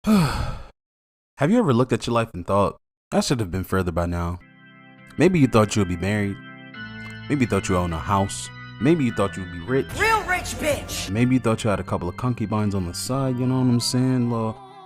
Have you ever looked at your life and thought, I should have been further by now? Maybe you thought you would be married. Maybe you thought you owned a house. Maybe you thought you would be rich. Real rich bitch. Maybe you thought you had a couple of concubines on the side, you know what I'm saying?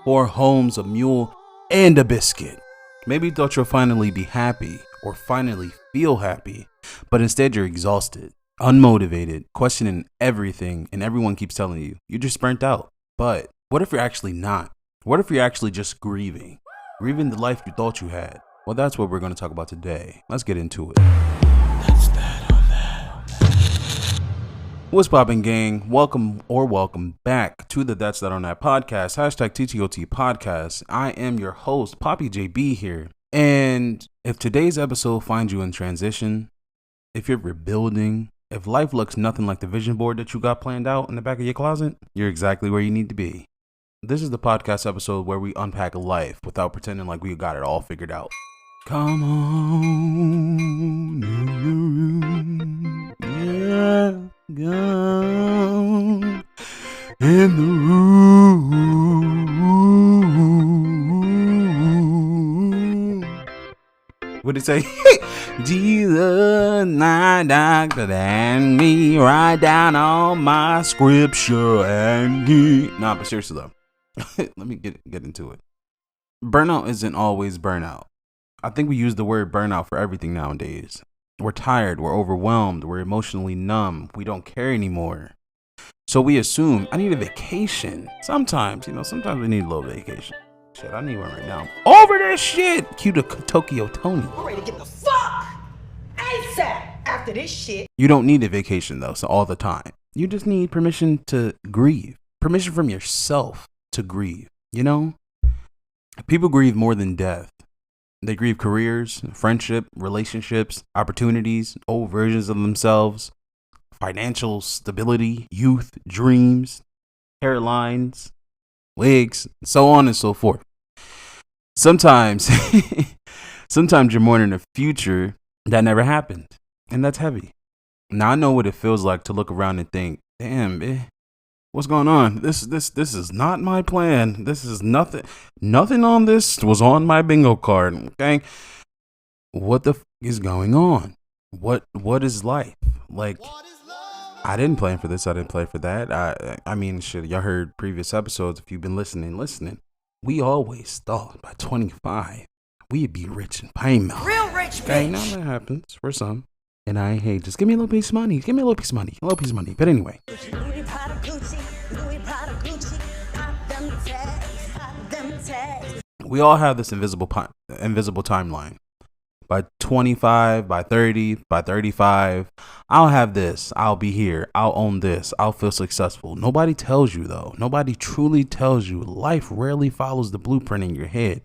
4 homes, a mule, and a biscuit. Maybe you thought you'll finally be happy or finally feel happy, but instead you're exhausted, unmotivated, questioning everything, and everyone keeps telling you, you're just burnt out. But what if you're actually not? What if you're actually just grieving? Grieving the life you thought you had? Well, that's what we're going to talk about today. Let's get into it. That's that on that. What's poppin', gang? Welcome back to the That's That on That podcast, hashtag TTOT podcast. I am your host, Poppy JB here. And if today's episode finds you in transition, if you're rebuilding, if life looks nothing like the vision board that you got planned out in the back of your closet, you're exactly where you need to be. This is the podcast episode where we unpack life without pretending like we got it all figured out. Come on in the room, yeah, go in the room. What did it say? Jesus, my doctor, and me, write down all my scripture and he. Nah, but seriously though. Let me get into it. Burnout isn't always burnout. I think we use the word burnout for everything nowadays. We're tired, we're overwhelmed, we're emotionally numb, we don't care anymore. So we assume, I need a vacation. Sometimes we need a little vacation. Shit, I need one right now. Over this shit! Cue to Tokyo Tony. We're ready to get the fuck ASAP after this shit. You don't need a vacation though, so all the time. You just need permission to grieve. Permission from yourself to grieve, you know? People grieve more than death. They grieve careers, friendship, relationships, opportunities, old versions of themselves, financial stability, youth, dreams, hairlines, wigs, so on and so forth. Sometimes you're mourning a future that never happened, and that's heavy. Now I know what it feels like to look around and think, damn, what's going on? This is not my plan. This is nothing on this was on my bingo card. Okay, what the is going on? What is life? Like, I didn't plan for this. I didn't plan for that. I mean, shit. Y'all heard previous episodes. If you've been listening. We always thought by 25 we'd be rich and pay milk. Real rich bitch. Okay, now that happens for some. And I hate, just give me a little piece of money. Give me a little piece of money. But anyway. We all have this invisible timeline. By 25, by 30, by 35, I'll have this. I'll be here. I'll own this. I'll feel successful. Nobody tells you, though. Nobody truly tells you. Life rarely follows the blueprint in your head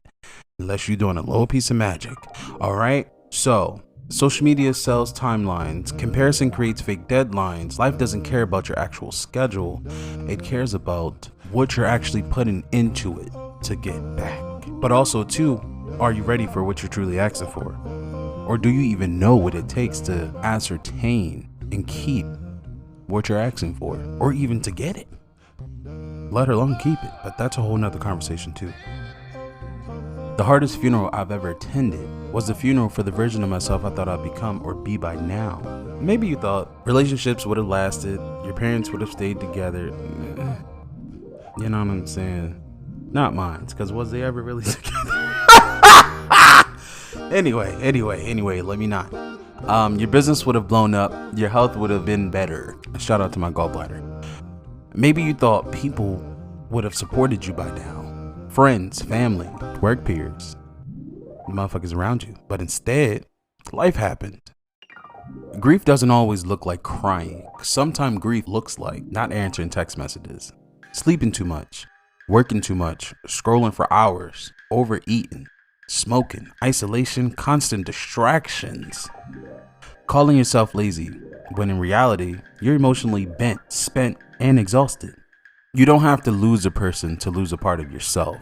unless you're doing a little piece of magic. All right? So, social media sells timelines. Comparison creates fake deadlines. Life doesn't care about your actual schedule. It cares about what you're actually putting into it to get back. But also, too, are you ready for what you're truly asking for? Or do you even know what it takes to ascertain and keep what you're asking for? Or even to get it? Let alone keep it. But that's a whole nother conversation too. The hardest funeral I've ever attended was the funeral for the version of myself I thought I'd become or be by now. Maybe you thought relationships would have lasted, your parents would have stayed together. You know what I'm saying? Not mine, because was they ever really together? Anyway, let me not. Your business would have blown up. Your health would have been better. Shout out to my gallbladder. Maybe you thought people would have supported you by now. Friends, family, work peers, the motherfuckers around you. But instead, life happened. Grief doesn't always look like crying. Sometimes grief looks like not answering text messages, sleeping too much, working too much, scrolling for hours, overeating, smoking, isolation, constant distractions, calling yourself lazy when in reality you're emotionally bent, spent, and exhausted. You don't have to lose a person to lose a part of yourself.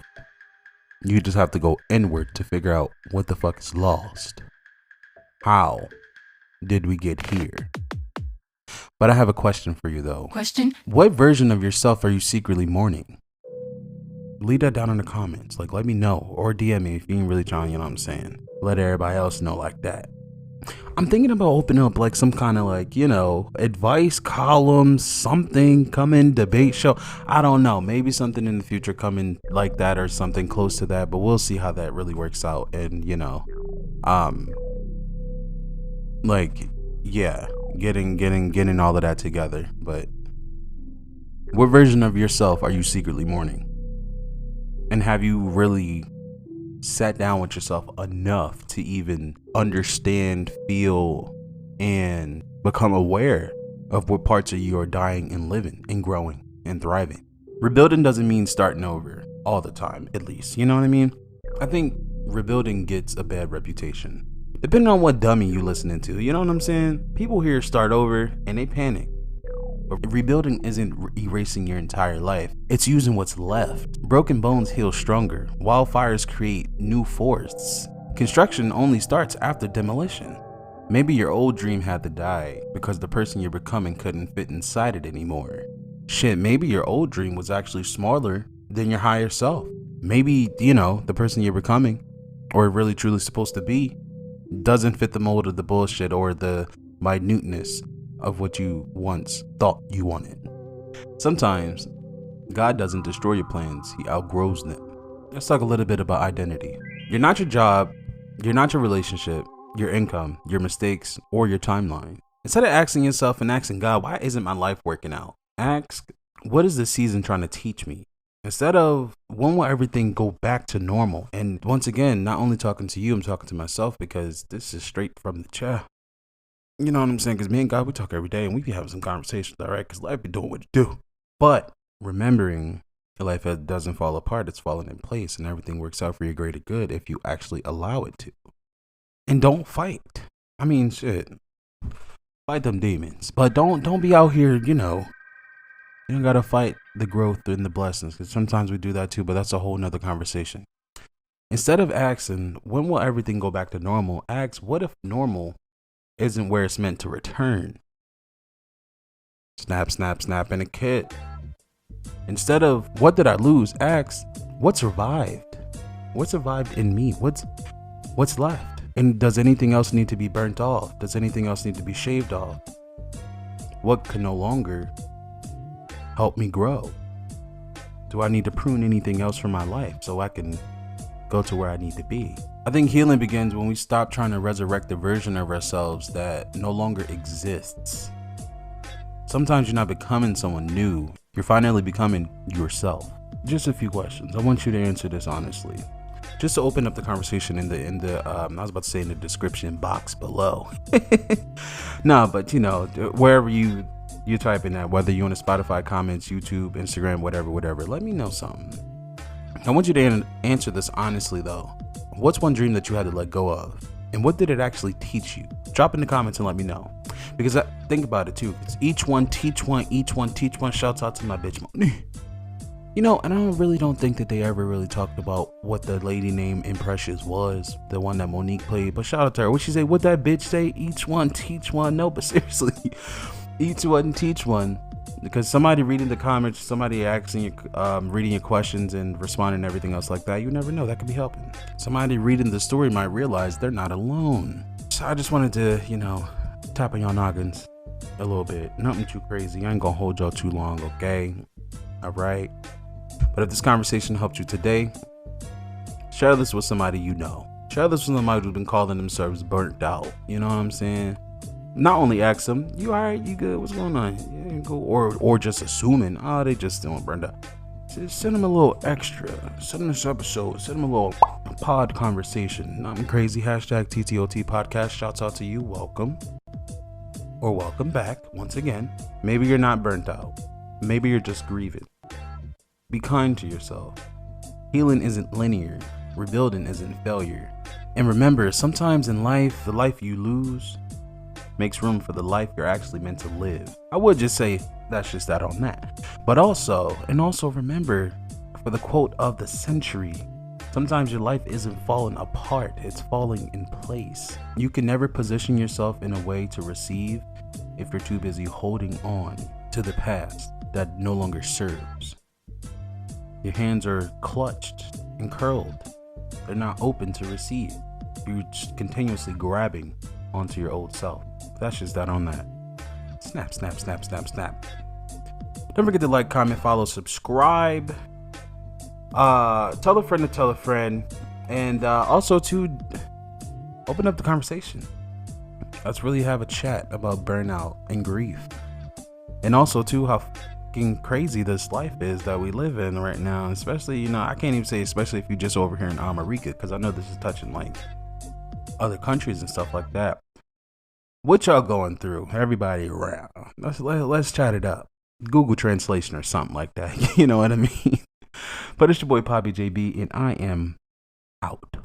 You just have to go inward to figure out what the fuck is lost. How did we get here? But I have a question for you though. Question? What version of yourself are you secretly mourning? leave that down in the comments. Like, let me know, or DM me if you ain't really trying, you know what I'm saying? Let everybody else know like that. I'm thinking about opening up like some kind of like, advice column, something, coming debate show. I don't know. Maybe something in the future coming like that or something close to that, but we'll see how that really works out. And, getting all of that together. But what version of yourself are you secretly mourning? And have you really sat down with yourself enough to even understand, feel, and become aware of what parts of you are dying and living and growing and thriving? Rebuilding doesn't mean starting over all the time, at least. You know what I mean? I think rebuilding gets a bad reputation, depending on what dummy you listening to. You know what I'm saying? People here start over and they panic. But rebuilding isn't erasing your entire life. It's using what's left. Broken bones heal stronger. Wildfires create new forests. Construction only starts after demolition. Maybe your old dream had to die because the person you're becoming couldn't fit inside it anymore. Shit, maybe your old dream was actually smaller than your higher self. Maybe, the person you're becoming, or really truly supposed to be, doesn't fit the mold of the bullshit or the minuteness of what you once thought you wanted. Sometimes God doesn't destroy your plans, he outgrows them. Let's talk a little bit about identity. You're not your job, you're not your relationship, your income, your mistakes, or your timeline. Instead of asking yourself and asking God, why isn't my life working out? Ask, what is this season trying to teach me? Instead of, when will everything go back to normal? And once again, not only talking to you, I'm talking to myself, because this is straight from the chair. You know what I'm saying? Because me and God, we talk every day and we be having some conversations, all right? Because life be doing what it do. But remembering your life doesn't fall apart, it's falling in place, and everything works out for your greater good if you actually allow it to. And don't fight. I mean, shit. Fight them demons. But don't be out here, you don't gotta fight the growth and the blessings, because sometimes we do that too, but that's a whole nother conversation. Instead of asking, when will everything go back to normal? Ask, what if normal isn't where it's meant to return? Snap, snap, snap, and a kid. Instead of, what did I lose? Ask, what survived? What survived in me? What's left? And does anything else need to be burnt off? Does anything else need to be shaved off? What can no longer help me grow? Do I need to prune anything else from my life so I can go to where I need to be? I think healing begins when we stop trying to resurrect the version of ourselves that no longer exists. Sometimes you're not becoming someone new, you're finally becoming yourself. Just a few questions. I want you to answer this honestly. Just to open up the conversation in the I was about to say in the description box below. No, but wherever you type in that, whether you on the Spotify comments, YouTube, Instagram, whatever, let me know something. I want you to answer this honestly though. What's one dream that you had to let go of? And what did it actually teach you? Drop in the comments and let me know. Because think about it too. It's each one teach one, each one teach one. Shouts out to my bitch Moni. And I really don't think that they ever really talked about what the lady named Imprecious was, the one that Monique played. But shout out to her. What she say? What that bitch say? Each one teach one. No, but seriously, each one teach one. Because somebody reading the comments, somebody asking you, reading your questions and responding and everything else like that, you never know, that could be helping. Somebody reading the story might realize they're not alone. So I just wanted to, tap on y'all noggins a little bit. Nothing too crazy. I ain't gonna hold y'all too long, okay? All right. But if this conversation helped you today, share this with somebody you know. Share this with somebody who's been calling themselves burnt out. You know what I'm saying? Not only ask them, you all right, you good, what's going on? Yeah, go, or just assuming, they just still burned out. Just send them a little extra. Send them this episode. Send them a little pod conversation. Nothing crazy. Hashtag TTOT podcast. Shouts out to you. Welcome. Or welcome back once again. Maybe you're not burnt out. Maybe you're just grieving. Be kind to yourself. Healing isn't linear. Rebuilding isn't failure. And remember, sometimes in life, the life you lose makes room for the life you're actually meant to live. I would just say that's just that on that. But also remember, for the quote of the century, sometimes your life isn't falling apart, it's falling in place. You can never position yourself in a way to receive if you're too busy holding on to the past that no longer serves. Your hands are clutched and curled. They're not open to receive. You're just continuously grabbing onto your old self. That's just that on that. Snap, snap, snap, snap, snap. Don't forget to like, comment, follow, subscribe. Tell a friend to tell a friend. And also to open up the conversation. Let's really have a chat about burnout and grief. And also too, how fucking crazy this life is that we live in right now. Especially, I can't even say especially if you're just over here in America, because I know this is touching like other countries and stuff like that. What y'all going through? Everybody around. Let's chat it up. Google translation or something like that. You know what I mean? But it's your boy Poppy JB, and I am out.